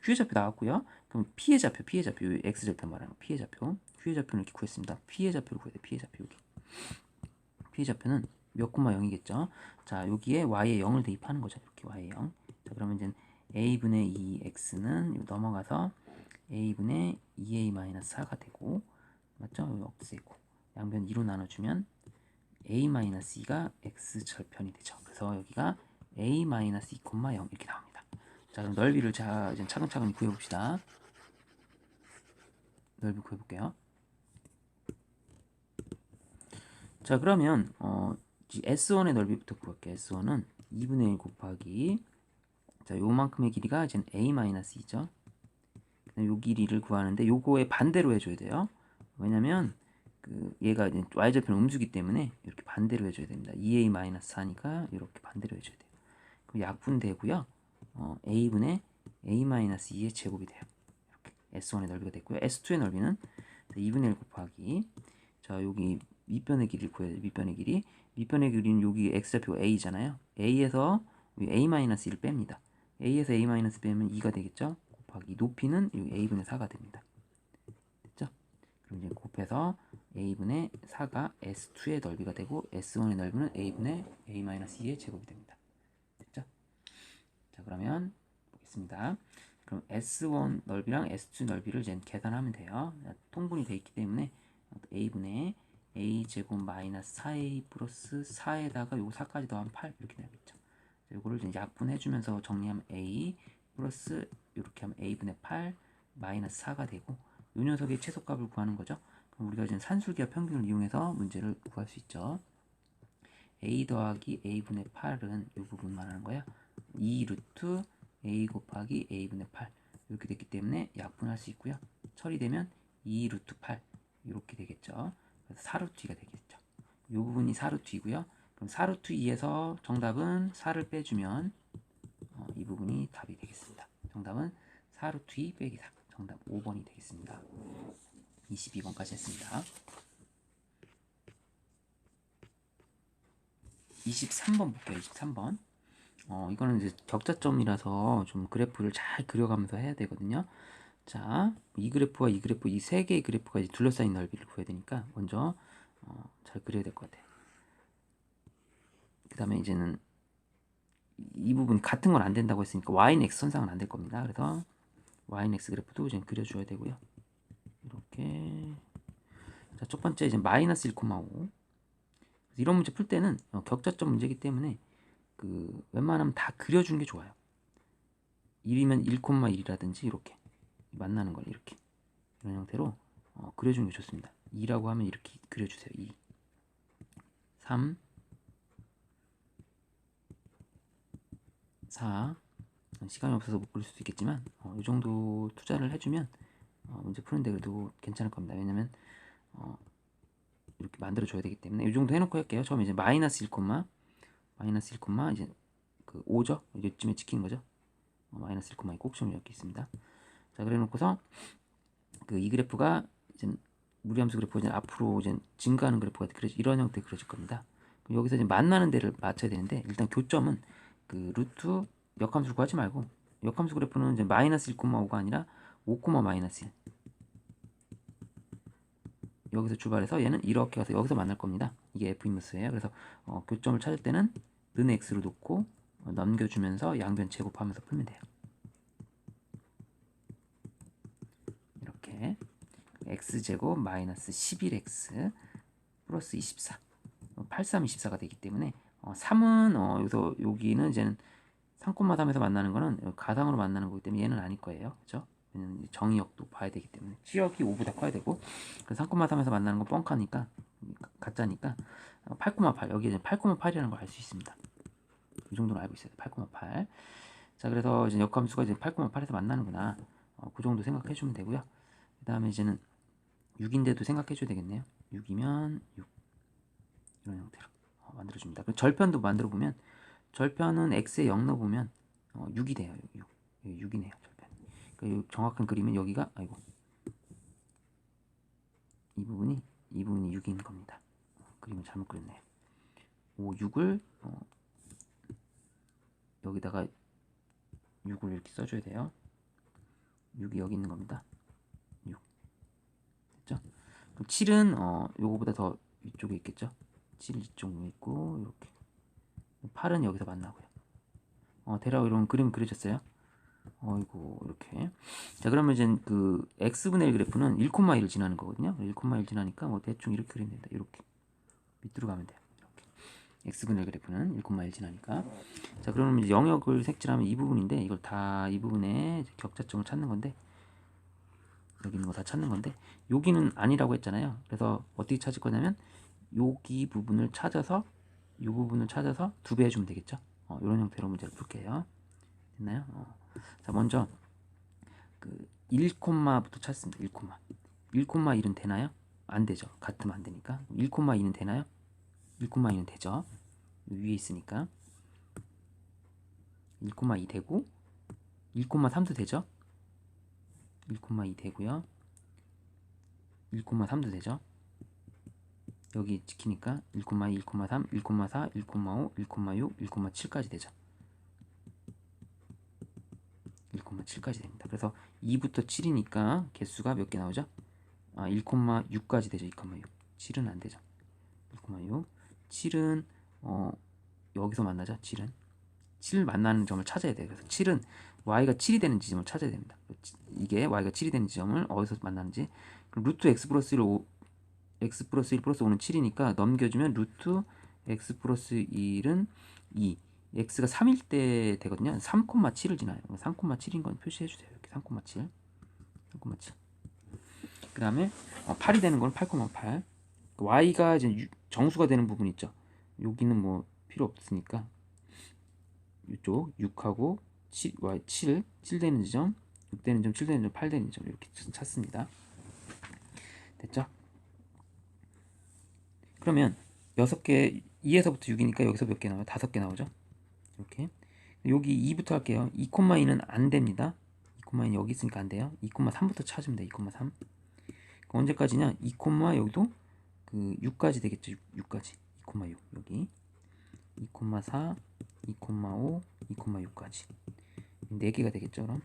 Q의 좌표 나왔고요. 그럼 P의 좌표, X절편 말하는 거, P의 좌표. Q의 좌표는 이렇게 구했습니다. P의 좌표를 구해야 돼. P의 좌표 여기. P의 좌표는 몇 콤마 0이겠죠. 자, 여기에 Y에 0을 대입하는 거죠. 이렇게 Y에 0. 자, 그러면 이제 A분의 2X는 넘어가서 A분의 2A-4가 되고, 맞죠? 여기 없애고 양변 2로 나눠주면 A-2가 X절편이 되죠. 그래서 여기가 A-2,0 이렇게 나옵니다. 자, 그럼 넓이를 이제 차근차근 구해봅시다. 넓이 구해볼게요. 자, 그러면 S1의 넓이부터 구할게요. S1은 2분의 1 곱하기, 자, 요만큼의 길이가 이제 A-2죠. 요 길이를 구하는데 요거에 반대로 해줘야 돼요. 왜냐면 얘가 이제 y절편 음수기 때문에 이렇게 반대로 해줘야 됩니다. 2a-4니까 이렇게 반대로 해줘야 돼요. 그럼 약분되고요. a분의 a-2의 제곱이 돼요. 이렇게 S1의 넓이가 됐고요. S2의 넓이는 2분의 1 곱하기, 자, 여기 밑변의 길이를 구해야 돼요. 밑변의 길이는 여기 x좌표가 a잖아요. a에서 a-1을 뺍니다. a에서 a- 빼면 2가 되겠죠. 곱하기 높이는 a분의 4가 됩니다. 됐죠? 그럼 이제 곱해서 a분의 4가 S2의 넓이가 되고, S1의 넓이는 a분의 a-2의 제곱이 됩니다. 됐죠? 자, 그러면 보겠습니다. 그럼 S1 넓이랑 S2 넓이를 이제 계산하면 돼요. 통분이 되어 있기 때문에 a분의 a제곱 마이너스 4a 플러스 4에다가 요 4까지 더하면 8 이렇게 되겠죠. 이거를 이제 약분해주면서 정리하면 a 플러스 이렇게 하면 a분의 8 마이너스 4가 되고, 이 녀석의 최소값을 구하는 거죠. 그럼 우리가 지금 산술기와 평균을 이용해서 문제를 구할 수 있죠. a 더하기 a분의 8은 이 부분 말하는 거야. 2 루트 a 곱하기 a분의 8 이렇게 됐기 때문에 약분할 수 있고요. 처리되면 2 루트 8 이렇게 되겠죠. 그래서 4 루트 2가 되겠죠. 이 부분이 4 루트 2고요. 그럼 4 루트 2에서 정답은 4를 빼주면 이 부분이 답이 되겠습니다. 정답은 4 루트 2 빼기 4. 정답 5번이 되겠습니다. 22번까지 했습니다. 23번 볼게요. 23번. 이거는 이제 격자점이라서 좀 그래프를 잘 그려가면서 해야 되거든요. 자, 이 그래프와 이 그래프, 이 세 개의 그래프가 이제 둘러싸인 넓이를 구해야 되니까 먼저 잘 그려야 될 것 같아요. 그 다음에 이제는 이 부분 같은 건 안 된다고 했으니까 y는 x선상은 안 될 겁니다. 그래서 y는 x 그래프도 이제 그려줘야 되고요. 이렇게. 자, 첫 번째 이제 마이너스 1,5. 이런 문제 풀 때는 격자점 문제이기 때문에 웬만하면 다 그려주는 게 좋아요. 1이면 1,1이라든지 이렇게 만나는 걸 이렇게 이런 형태로 그려주는 게 좋습니다. 2라고 하면 이렇게 그려주세요. 2, 3, 4. 시간이 없어서 못 그릴 수도 있겠지만 이 정도 투자를 해주면 문제 푸는데 그래도 괜찮을 겁니다. 왜냐면 이렇게 만들어줘야 되기 때문에 이 정도 해놓고 할게요. 처음에 이제 마이너스 1, 마이너스 1, 이제 5죠? 이쯤에 찍히는 거죠. 마이너스 1,2 꼭지점이 이렇게 있습니다. 자, 그래 놓고서 이 그래프가 이제 무리함수 그래프가 이제 앞으로 이제 증가하는 그래프가 이런 형태로 그려질 겁니다. 여기서 이제 만나는 데를 맞춰야 되는데, 일단 교점은 루트 역함수를 구하지 말고, 역함수 그래프는 이제 마이너스 1,5가 아니라 5, 마이너스 1. 여기서 출발해서 얘는 이렇게 가서 여기서 만날 겁니다. 이게 F인수예요. 그래서 교점을 찾을 때는 는 X로 놓고 넘겨주면서 양변 제곱하면서 풀면 돼요. 이렇게 X제곱 마이너스 11X 플러스 24 83, 24가 되기 때문에 3은 여기서 여기는 이제는 3,3에서 만나는 거는 가상으로 만나는 거기 때문에 얘는 아닐 거예요. 그죠? 왜냐면 정의역도 봐야 되기 때문에 치역이 5보다 커야 되고, 3,3에서 만나는 건 뻥카니까 가짜니까 8,8 여기 이제 8,8이라는 걸 알 수 있습니다. 이 정도는 알고 있어요. 8,8. 자, 그래서 이제 역함수가 이제 8,8에서 만나는구나. 그 정도 생각해 주면 되고요. 그 다음에 이제는 6인데도 생각해 줘야 되겠네요. 6이면 6 이런 형태로 만들어줍니다. 그럼 절편도 만들어 보면 절편은 x에 0 넣어보면 6이 돼요. 6이네요. 절편. 그러니까 정확한 그림은 여기가 아이고 이 부분이 6인 겁니다. 그림을 잘못 그렸네요. 6을 여기다가 6을 이렇게 써줘야 돼요. 6이 여기 있는 겁니다. 6 됐죠? 그럼 7은 요거보다 더 위쪽에 있겠죠? 7 이쪽에 있고 이렇게 8은 여기서 만나고요. 대략 이런 그림 그려졌어요. 어이구 이렇게. 자 그러면 이제 그 x분의 1 그래프는 1,1을 지나는 거거든요. 1,1 지나니까 뭐 대충 이렇게 그리면 된다. 이렇게 밑으로 가면 돼요. 이렇게 x분의 1 그래프는 1,1 지나니까. 자 그러면 이제 영역을 색칠하면 이 부분인데 이걸 다 이 부분에 격자점을 찾는 건데 여기 있는 거 다 찾는 건데 여기는 아니라고 했잖아요. 그래서 어떻게 찾을 거냐면 여기 부분을 찾아서 이 부분을 찾아서 2배 해주면 되겠죠. 이런 형태로 문제를 풀게요. 됐나요? 자 먼저 그 1콤마부터 찾습니다. 1콤마. 1,1은 되나요? 안 되죠. 같으면 안 되니까. 1,2는 되나요? 1,2는 되죠. 위에 있으니까. 1,2 되고 1,3도 되죠. 1,2 되고요. 1,3도 되죠. 여기 지키니까 1,2, 1,3, 1,4, 1,5, 1,6, 1,7까지 되죠. 1,7까지 됩니다. 그래서 2부터 7이니까 개수가 몇 개 나오죠? 1,6까지 되죠. 2,6. 7은 안 되죠. 1,6. 7은 여기서 만나죠. 7은 7 만나는 점을 찾아야 돼요. 그래서 7은 y가 7이 되는 지점을 찾아야 됩니다. 이게 y가 7이 되는 지점을 어디서 만나는지. 그럼 루트 x 플러스 1 x 플러스 1 플러스 5는 7이니까 넘겨주면 루트 x 플러스 1은 2 x가 3일 때 되거든요. 3,7을 지나요. 3,7인 건 표시해주세요. 이렇게 3,7 3,7 그 다음에 8이 되는 건 8,8 y가 이제 정수가 되는 부분 있죠. 여기는 뭐 필요 없으니까 이쪽 6하고 7, y 7 되는 지점 6 되는 점 7 되는 점 8 되는 점 이렇게 찾습니다. 됐죠? 그러면 6개 2에서부터 6이니까 여기서 몇 개 나와요? 5개 나오죠. 이렇게 여기 2부터 할게요. 2,2는 안 됩니다. 2,2는 여기 있으니까 안 돼요. 2,3부터 찾으면 돼. 2,3 언제까지냐? 2, 여기도 그 6까지 되겠죠. 6까지 2,6 여기 2,4 2,5 2,6까지 4개가 되겠죠. 그럼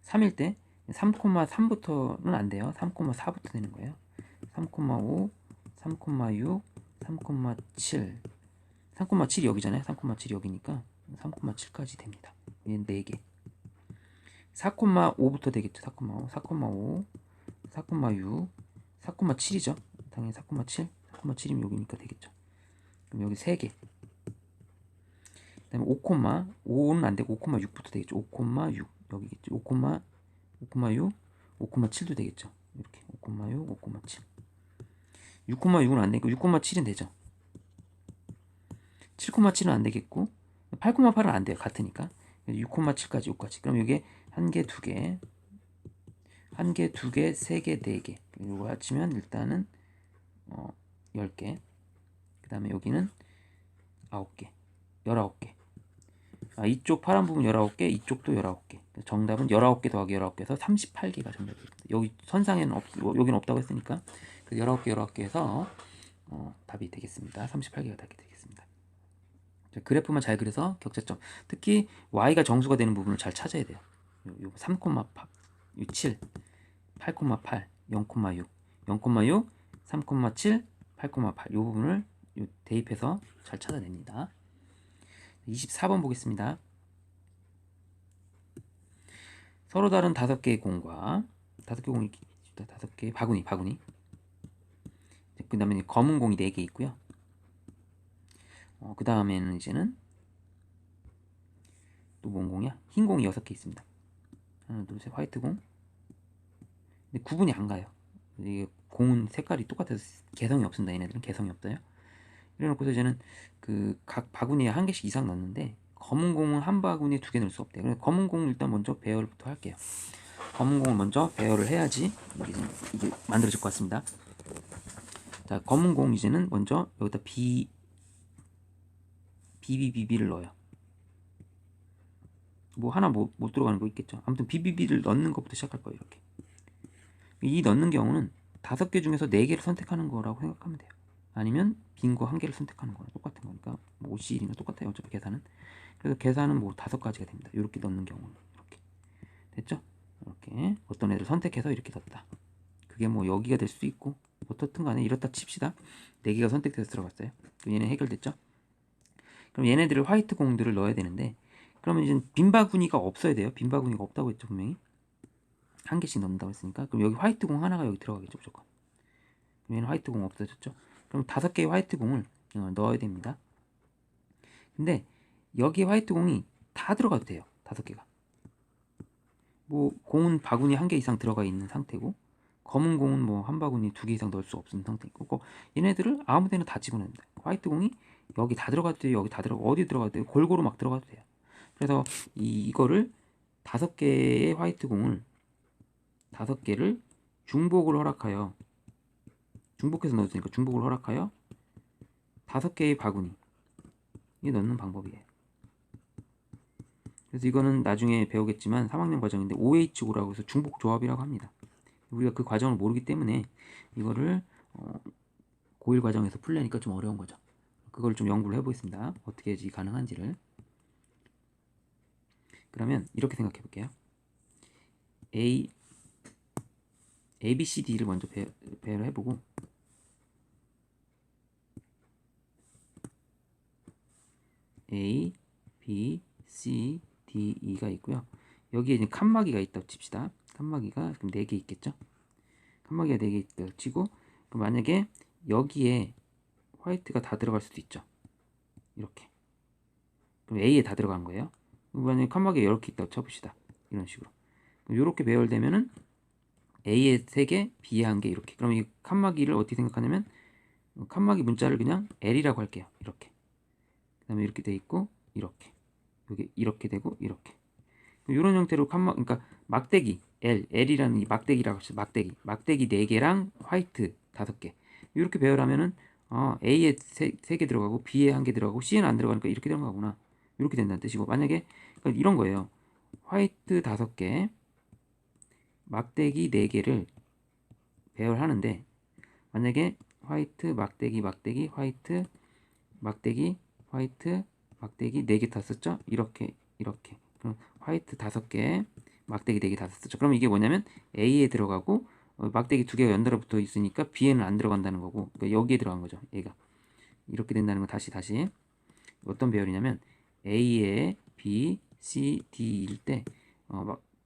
3일 때 3,3부터는 안 돼요. 3,4부터 되는 거예요. 3,5 3,6 3,7 3,7이 여기잖아요. 3,7이 여기니까 3,7까지 됩니다. 얘는 4개. 4,5부터 되겠죠. 4,5 4,5 4,6 4,7이죠. 당연히 4,7 4,7이면 여기니까 되겠죠. 그럼 여기 3개. 그 다음에 5는 안 되고 5,6부터 되겠죠. 5,6 여기겠죠. 5,6 5,7도 되겠죠. 이렇게 5,6 5,7 6,6은 안 되니까 6,7은 되죠. 7,7은 안 되겠고 8,8은 안 돼요. 같으니까 6,7까지 여기까지. 그럼 이게 1개, 2개 1개, 2개, 3개, 4개 이거 합치면 일단은 10개 그 다음에 여기는 9개 19개 이쪽 파란 부분 19개 이쪽도 19개 정답은 19개 더하기 19개에서 38개가 정답입니다. 여기 선상에는 여기는 없다고 했으니까 19개 19개에서 답이 되겠습니다. 38개가 답이 되겠습니다. 자, 그래프만 잘 그려서 격자점 특히 y가 정수가 되는 부분을 잘 찾아야 돼요. 요 3,8 7 8,8 0,6 0,6 3,7 8,8 요 부분을 대입해서 잘 찾아냅니다. 24번 보겠습니다. 서로 다른 5개의 공과 5개 공이 5개 바구니 그 다음에 검은 공이 4개 있고요. 그 다음에는 이제는 또 뭔 공이야? 흰 공이 6개 있습니다. 하나 둘셋 화이트 공 근데 구분이 안 가요. 이게 공은 색깔이 똑같아서 개성이 없습니다. 얘네들은 개성이 없어요. 이래놓고서 이제는 그 각 바구니에 1개씩 이상 넣는데 검은 공은 한 바구니에 2개 넣을 수 없대요. 그래서 검은 공을 일단 먼저 배열부터 할게요. 검은 공을 먼저 배열을 해야지 이게 만들어질 것 같습니다. 자, 검은 공 이제는 먼저 여기다 BBB를 넣어요. 뭐 하나 못 들어가는 거 있겠죠. 아무튼 BBB를 넣는 것부터 시작할 거예요. 이렇게. 이 넣는 경우는 5개 중에서 4개를 선택하는 거라고 생각하면 돼요. 아니면 빈 거 1개를 선택하는 거랑 똑같은 거니까 뭐 OC1이나 똑같아요. 어차피 계산은. 그래서 계산은 뭐 5가지가 됩니다. 이렇게 넣는 경우는. 이렇게. 됐죠? 이렇게 어떤 애를 선택해서 이렇게 넣었다. 그게 뭐 여기가 될 수도 있고 어떻든 간에 이렇다 칩시다. 4개가 선택돼서 들어갔어요. 그럼 얘네 해결됐죠? 그럼 얘네들을 화이트 공들을 넣어야 되는데, 그러면 이제 빈 바구니가 없어야 돼요. 빈 바구니가 없다고 했죠, 분명히. 1개씩 넣는다고 했으니까. 그럼 여기 화이트 공 하나가 여기 들어가겠죠, 무조건. 그럼 얘는 화이트 공 없어졌죠? 그럼 5개의 화이트 공을 넣어야 됩니다. 근데 여기 화이트 공이 다 들어가도 돼요. 5개가. 뭐 공은 바구니 1개 이상 들어가 있는 상태고, 검은 공은 뭐 한 바구니 2개 이상 넣을 수 없는 상태고, 얘네들을 아무 데나 다 집어넣습니다. 화이트 공이 여기 다 들어가도 돼요. 여기 다 들어가, 어디 들어가도 돼요. 골고루 막 들어가도 돼요. 그래서 이거를 5개의 화이트 공을 5개를 중복을 허락하여, 중복해서 넣어도 되니까 중복을 허락하여 5개의 바구니에 넣는 방법이에요. 그래서 이거는 나중에 배우겠지만 3학년 과정인데 OHO라고 해서 중복 조합이라고 합니다. 우리가 그 과정을 모르기 때문에 이거를 고1 과정에서 풀려니까 좀 어려운 거죠. 그걸 좀 연구를 해보겠습니다. 어떻게 해야지 가능한지를. 그러면 이렇게 생각해 볼게요. A, B, C, D를 먼저 배열을 해보고, A, B, C, D, E가 있고요. 여기에 이제 칸막이가 있다고 칩시다. 칸막이가 그럼 4개 있겠죠? 칸막이가 4개 있다고 치고, 그럼 만약에 여기에 화이트가 다 들어갈 수도 있죠. 이렇게. 그럼 A에 다 들어간 거예요. 만약에 칸막이가 이렇게 있다고 쳐봅시다. 이런 식으로. 이렇게 배열되면은 A에 3개, B에 1개 이렇게. 그럼 이 칸막이를 어떻게 생각하냐면 칸막이 문자를 그냥 L이라고 할게요. 이렇게. 그 다음에 이렇게 돼 있고 이렇게. 여기 이렇게 되고 이렇게. 이런 형태로 그러니까 막대기 L이라는 이 막대기라고 하죠. 막대기 4개랑 화이트 5개. 이렇게 배열하면은 A에 3개 들어가고 B에 1개 들어가고 C에는 안 들어가니까 이렇게 되는 거구나. 이렇게 된다는 뜻이고, 만약에 그러니까 이런 거예요. 화이트 5개, 막대기 4개를 배열하는데, 만약에 화이트, 막대기, 화이트, 막대기, 화이트, 막대기 4개 다 썼죠? 이렇게. 그럼 화이트 5개, 막대기 4개 다 썼죠? 그럼 이게 뭐냐면 A에 들어가고 막대기 2개가 연달아 붙어 있으니까 B에는 안 들어간다는 거고, 그러니까 여기에 들어간 거죠. 얘가 이렇게 된다는 거. 다시 어떤 배열이냐면 A에 B, C, D일 때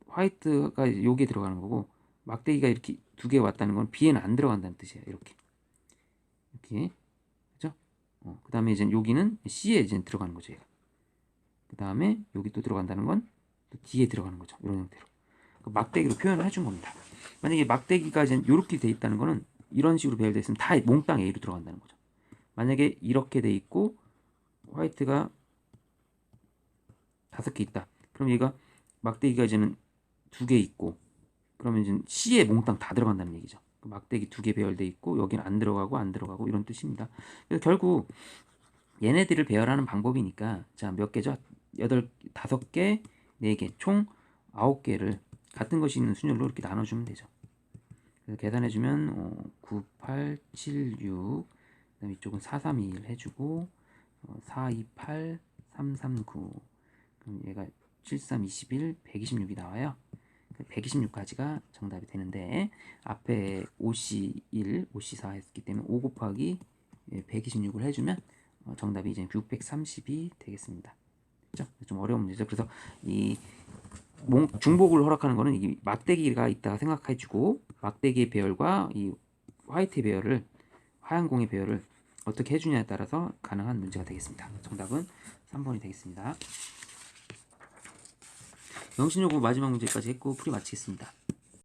화이트가 여기에 들어가는 거고, 막대기가 이렇게 2개 왔다는 건 B에는 안 들어간다는 뜻이에요. 이렇게 그죠? 그 다음에 이제 여기는 C에 이제 들어가는 거죠. 얘가. 그 다음에 여기 또 들어간다는 건 또 D에 들어가는 거죠. 이런 형태로 막대기로 표현을 해준 겁니다. 만약에 막대기가 이제 이렇게 돼 있다는 거는 이런 식으로 배열되어 있으면 다 몽땅 A로 들어간다는 거죠. 만약에 이렇게 돼 있고 화이트가 5개 있다. 그럼 얘가 막대기가 이제는 2개 있고, 그러면 이제 C에 몽땅 다 들어간다는 얘기죠. 막대기 2개 배열돼 있고 여기는 안 들어가고 이런 뜻입니다. 그래서 결국 얘네들을 배열하는 방법이니까, 자, 몇 개죠? 5개, 4개, 총 9개를 같은 것이 있는 순열로 이렇게 나눠주면 되죠. 그래서 계산해주면 9, 8, 7, 6, 그 다음에 이쪽은 4, 3, 2, 1 해주고 4, 2, 8, 3, 3, 9. 그럼 얘가 7, 3, 21, 126이 나와요. 126까지가 정답이 되는데, 앞에 OC1, OC4 했기 때문에 5 곱하기 126을 해주면 정답이 이제 630이 되겠습니다. 그렇죠? 좀 어려운 문제죠. 그래서 이 중복을 허락하는 거는 이 막대기가 있다 생각해주고, 막대기의 배열과 이 화이트 배열을, 하얀 공의 배열을 어떻게 해주냐에 따라서 가능한 문제가 되겠습니다. 정답은 3번이 되겠습니다. 영신요구 마지막 문제까지 했고 풀이 마치겠습니다.